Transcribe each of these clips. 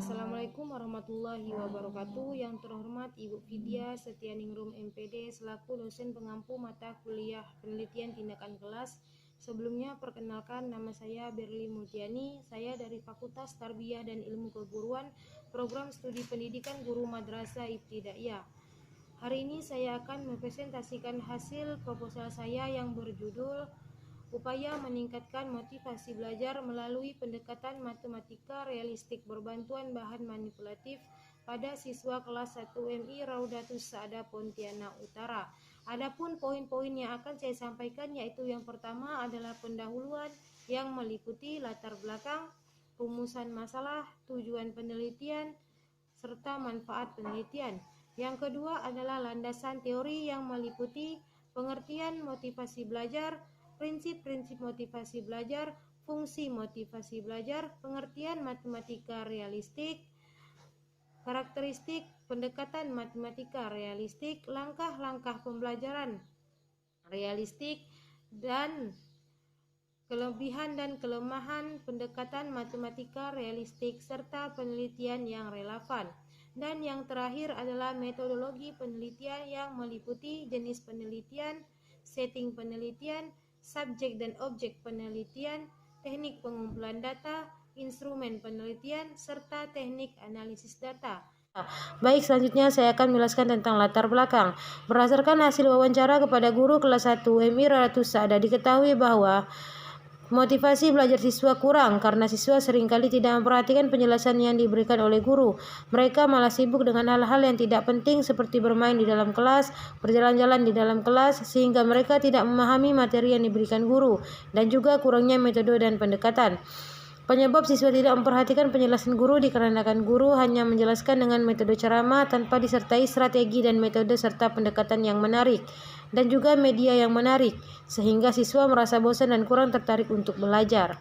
Assalamualaikum warahmatullahi wabarakatuh. Yang terhormat Ibu Vidya Setianingrum MPD selaku dosen pengampu mata kuliah penelitian tindakan kelas. Sebelumnya perkenalkan, nama saya Berli Mutiani. Saya dari Fakultas Tarbiyah dan Ilmu Keguruan, Program Studi Pendidikan Guru Madrasah Ibtidaiyah. Hari ini saya akan mempresentasikan hasil proposal saya yang berjudul Upaya meningkatkan motivasi belajar melalui pendekatan matematika realistik berbantuan bahan manipulatif pada siswa kelas 1 MI Raudatus Saada Pontianak Utara. Adapun poin-poin yang akan saya sampaikan yaitu yang pertama adalah pendahuluan yang meliputi latar belakang, rumusan masalah, tujuan penelitian, serta manfaat penelitian. Yang kedua adalah landasan teori yang meliputi pengertian motivasi belajar, prinsip-prinsip motivasi belajar, fungsi motivasi belajar, pengertian matematika realistik, karakteristik pendekatan matematika realistik, langkah-langkah pembelajaran realistik, dan kelebihan dan kelemahan pendekatan matematika realistik serta penelitian yang relevan. Dan yang terakhir adalah metodologi penelitian yang meliputi jenis penelitian, setting penelitian, subjek dan objek penelitian, teknik pengumpulan data, instrumen penelitian, serta teknik analisis data. Baik, selanjutnya saya akan menjelaskan tentang latar belakang. Berdasarkan hasil wawancara kepada guru kelas 1 MI Raudatus Saada, diketahui bahwa motivasi belajar siswa kurang karena siswa seringkali tidak memperhatikan penjelasan yang diberikan oleh guru. Mereka malah sibuk dengan hal-hal yang tidak penting seperti bermain di dalam kelas, berjalan-jalan di dalam kelas, sehingga mereka tidak memahami materi yang diberikan guru, dan juga kurangnya metode dan pendekatan. Penyebab siswa tidak memperhatikan penjelasan guru dikarenakan guru hanya menjelaskan dengan metode ceramah tanpa disertai strategi dan metode serta pendekatan yang menarik, dan juga media yang menarik, sehingga siswa merasa bosan dan kurang tertarik untuk belajar.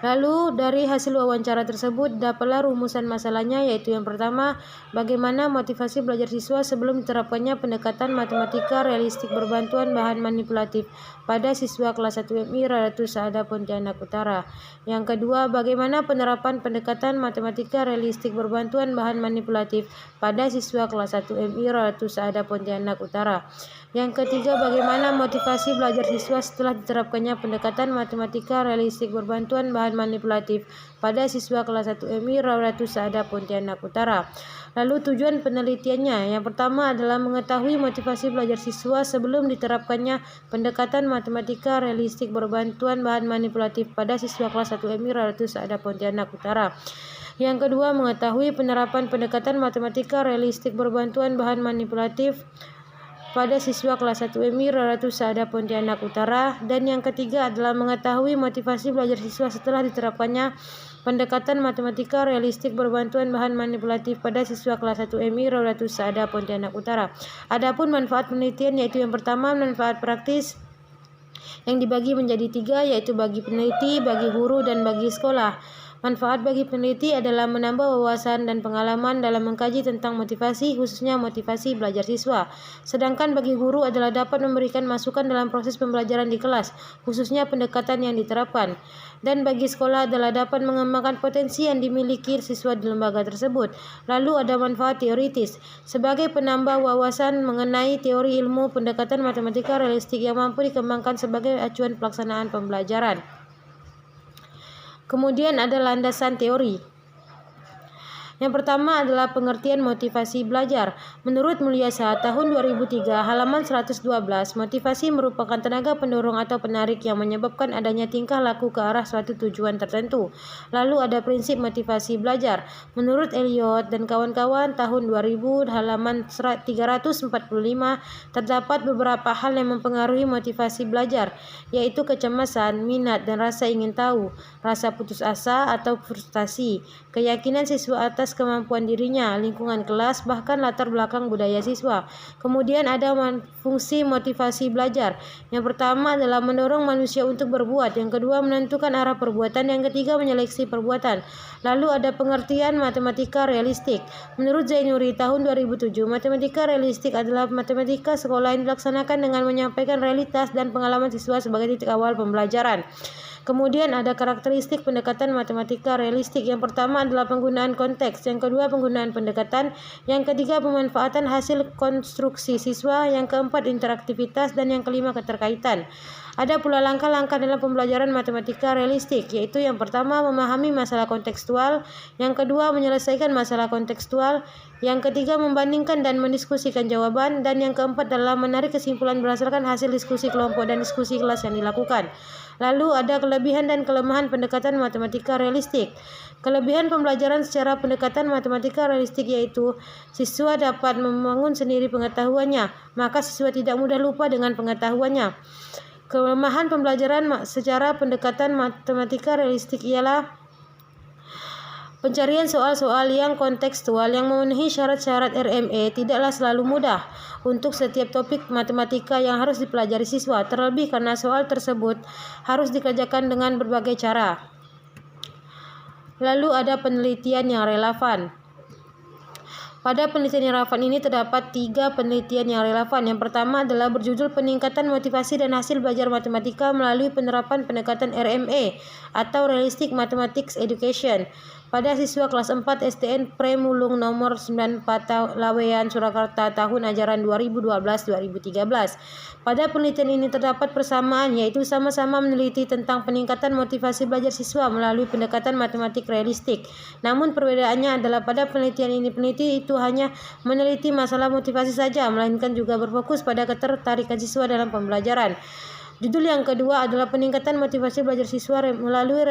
Lalu dari hasil wawancara tersebut dapatlah rumusan masalahnya, yaitu yang pertama, bagaimana motivasi belajar siswa sebelum diterapkannya pendekatan matematika realistik berbantuan bahan manipulatif pada siswa kelas 1 MI Raudatus Saada Pontianak Utara. Yang kedua, bagaimana penerapan pendekatan matematika realistik berbantuan bahan manipulatif pada siswa kelas 1 MI Raudatus Saada Pontianak Utara. Yang ketiga, bagaimana motivasi belajar siswa setelah diterapkannya pendekatan matematika realistik berbantuan bahan manipulatif pada siswa kelas 1 MI Raudatus Saada Pontianak Utara. Lalu tujuan penelitiannya, yang pertama adalah mengetahui motivasi belajar siswa sebelum diterapkannya pendekatan matematika realistik berbantuan bahan manipulatif pada siswa kelas 1 MI Raudatus Saada Pontianak Utara. Yang kedua, mengetahui penerapan pendekatan matematika realistik berbantuan bahan manipulatif pada siswa kelas 1 MI Raudatus Saada Pontianak Utara. Dan yang ketiga adalah mengetahui motivasi belajar siswa setelah diterapkannya pendekatan matematika realistik berbantuan bahan manipulatif pada siswa kelas 1 MI Raudatus Saada Pontianak Utara. Adapun manfaat penelitian, yaitu yang pertama manfaat praktis yang dibagi menjadi 3, yaitu bagi peneliti, bagi guru, dan bagi sekolah. Manfaat bagi peneliti adalah menambah wawasan dan pengalaman dalam mengkaji tentang motivasi, khususnya motivasi belajar siswa. Sedangkan bagi guru adalah dapat memberikan masukan dalam proses pembelajaran di kelas, khususnya pendekatan yang diterapkan. Dan bagi sekolah adalah dapat mengembangkan potensi yang dimiliki siswa di lembaga tersebut. Lalu ada manfaat teoritis, sebagai penambah wawasan mengenai teori ilmu pendekatan matematika realistik yang mampu dikembangkan sebagai acuan pelaksanaan pembelajaran. Kemudian ada landasan teori. Yang pertama adalah pengertian motivasi belajar. Menurut Mulyasa tahun 2003 halaman 112, motivasi merupakan tenaga pendorong atau penarik yang menyebabkan adanya tingkah laku ke arah suatu tujuan tertentu. Lalu ada prinsip motivasi belajar. Menurut Elliot dan kawan-kawan tahun 2000 halaman 345, terdapat beberapa hal yang mempengaruhi motivasi belajar, yaitu kecemasan, minat dan rasa ingin tahu, rasa putus asa atau frustasi, keyakinan siswa atas atas kemampuan dirinya, lingkungan kelas, bahkan latar belakang budaya siswa. Kemudian ada fungsi motivasi belajar. Yang pertama adalah mendorong manusia untuk berbuat, yang kedua menentukan arah perbuatan, yang ketiga menyeleksi perbuatan. Lalu ada pengertian matematika realistik. Menurut Zainuri tahun 2007, matematika realistik adalah matematika sekolah yang dilaksanakan dengan menyampaikan realitas dan pengalaman siswa sebagai titik awal pembelajaran. Kemudian ada karakteristik pendekatan matematika realistik. Yang pertama adalah penggunaan konteks, yang kedua penggunaan pendekatan, yang ketiga pemanfaatan hasil konstruksi siswa, yang keempat interaktivitas, dan yang kelima keterkaitan. Ada pula langkah-langkah dalam pembelajaran matematika realistik, yaitu yang pertama memahami masalah kontekstual, yang kedua menyelesaikan masalah kontekstual, yang ketiga membandingkan dan mendiskusikan jawaban, dan yang keempat adalah menarik kesimpulan berdasarkan hasil diskusi kelompok dan diskusi kelas yang dilakukan. Lalu ada kelebihan dan kelemahan pendekatan matematika realistik. Kelebihan pembelajaran secara pendekatan matematika realistik yaitu siswa dapat membangun sendiri pengetahuannya, maka siswa tidak mudah lupa dengan pengetahuannya. Kelemahan pembelajaran secara pendekatan matematika realistik ialah pencarian soal-soal yang kontekstual yang memenuhi syarat-syarat RME tidaklah selalu mudah untuk setiap topik matematika yang harus dipelajari siswa, terlebih karena soal tersebut harus dikerjakan dengan berbagai cara. Lalu ada penelitian yang relevan. Pada penelitian yang relevan ini terdapat 3 penelitian yang relevan. Yang pertama adalah berjudul Peningkatan Motivasi dan Hasil Belajar Matematika melalui Penerapan Pendekatan RME atau Realistic Mathematics Education pada siswa kelas 4 STN Premulung nomor 94 Laweyan Surakarta tahun ajaran 2012-2013. Pada penelitian ini terdapat persamaan, yaitu sama-sama meneliti tentang peningkatan motivasi belajar siswa melalui pendekatan matematik realistik. Namun perbedaannya adalah pada penelitian ini peneliti itu hanya meneliti masalah motivasi saja, melainkan juga berfokus pada ketertarikan siswa dalam pembelajaran. Judul yang kedua adalah peningkatan motivasi belajar siswa melalui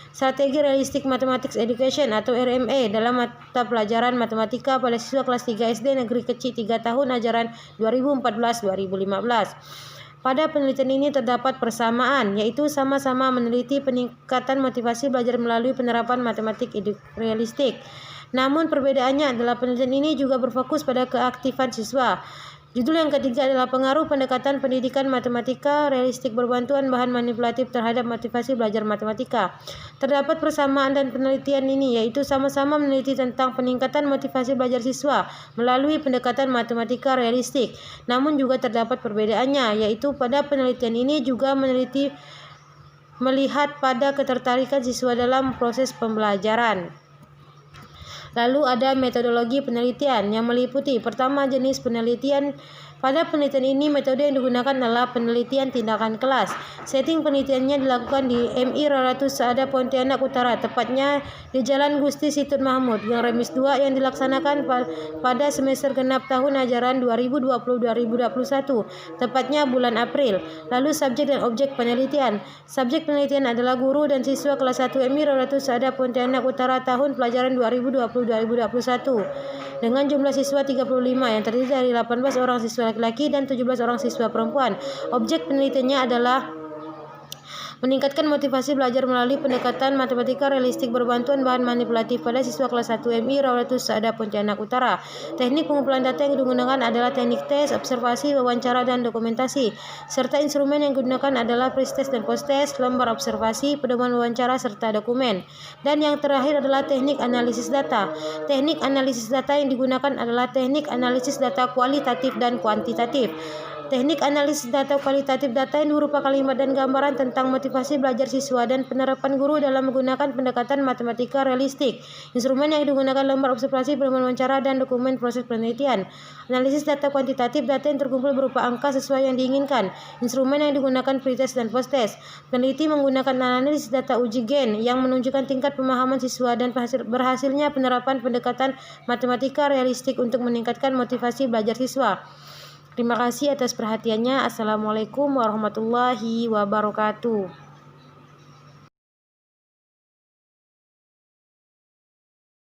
strategi realistic mathematics education atau RME dalam mata pelajaran matematika pada siswa kelas 3 SD negeri kecil 3 tahun ajaran 2014-2015. Pada penelitian ini terdapat persamaan, yaitu sama-sama meneliti peningkatan motivasi belajar melalui penerapan matematik realistik. Namun perbedaannya adalah penelitian ini juga berfokus pada keaktifan siswa. Judul yang ketiga adalah pengaruh pendekatan pendidikan matematika realistik berbantuan bahan manipulatif terhadap motivasi belajar matematika. Terdapat persamaan dan penelitian ini, yaitu sama-sama meneliti tentang peningkatan motivasi belajar siswa melalui pendekatan matematika realistik. Namun juga terdapat perbedaannya, yaitu pada penelitian ini juga melihat pada ketertarikan siswa dalam proses pembelajaran. Lalu ada metodologi penelitian yang meliputi pertama jenis penelitian. Pada penelitian ini metode yang digunakan adalah penelitian tindakan kelas. Setting penelitiannya dilakukan di MI Raratus Saada Pontianak Utara, tepatnya di Jalan Gusti Situt Mahmud, yang Remis 2 yang dilaksanakan pada semester genap tahun ajaran 2020-2021, tepatnya bulan April. Lalu subjek dan objek penelitian. Subjek penelitian adalah guru dan siswa kelas 1 MI Raratus Saada Pontianak Utara tahun pelajaran 2020-2021 dengan jumlah siswa 35 yang terdiri dari 18 orang siswa laki-laki dan 17 orang siswa perempuan. Objek penelitiannya adalah meningkatkan motivasi belajar melalui pendekatan matematika realistik berbantuan bahan manipulatif pada siswa kelas 1 MI Raratus Saada Pontianak Utara. Teknik pengumpulan data yang digunakan adalah teknik tes, observasi, wawancara, dan dokumentasi. Serta instrumen yang digunakan adalah pre-test dan post-test, lembar observasi, pedoman wawancara, serta dokumen. Dan yang terakhir adalah teknik analisis data. Teknik analisis data yang digunakan adalah teknik analisis data kualitatif dan kuantitatif. Teknik analisis data kualitatif data yang berupa kalimat dan gambaran tentang motivasi belajar siswa dan penerapan guru dalam menggunakan pendekatan matematika realistik. Instrumen yang digunakan lembar observasi, pedoman wawancara, dan dokumen proses penelitian. Analisis data kuantitatif data yang terkumpul berupa angka sesuai yang diinginkan. Instrumen yang digunakan pretest dan post-test. Peneliti menggunakan analisis data uji gen yang menunjukkan tingkat pemahaman siswa dan berhasilnya penerapan pendekatan matematika realistik untuk meningkatkan motivasi belajar siswa. Terima kasih atas perhatiannya. Assalamualaikum warahmatullahi wabarakatuh.